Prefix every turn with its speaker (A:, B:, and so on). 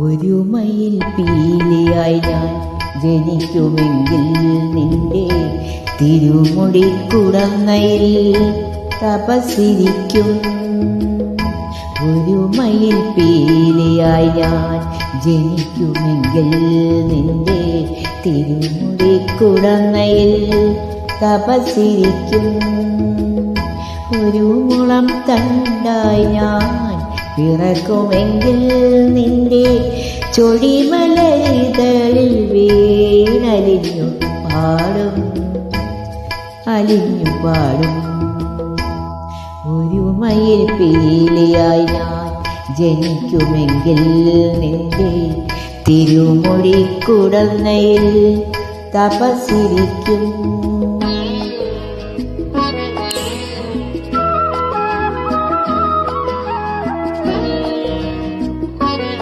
A: ഒരു മയിൽ പീലിയായി ഞാൻ ജനിക്കുമെങ്കിൽ നിന്റെ തിരുമുടി കുടങ്ങയിൽ തപസ്സിരിക്കും. ഒരു മയിൽ പീലിയായി ഞാൻ ജനിക്കുമെങ്കിൽ നിന്റെ തിരുമുടി കുടങ്ങയിൽ തപസ്സിരിക്കും. ഒരു മുളം തണ്ടായി ഞാൻ പിറക്കുമെങ്കിൽ നിന്റെ ചൊടിമലരിതളിൽ വീണലിഞ്ഞു പാടും, അലിഞ്ഞു പാടും. ഒരു മയിൽ പീലിയായി ഞാൻ ജനിക്കുമെങ്കിൽ നിന്റെ തിരുമുടി കുടങ്ങയിൽ തപസ്സിരിക്കും.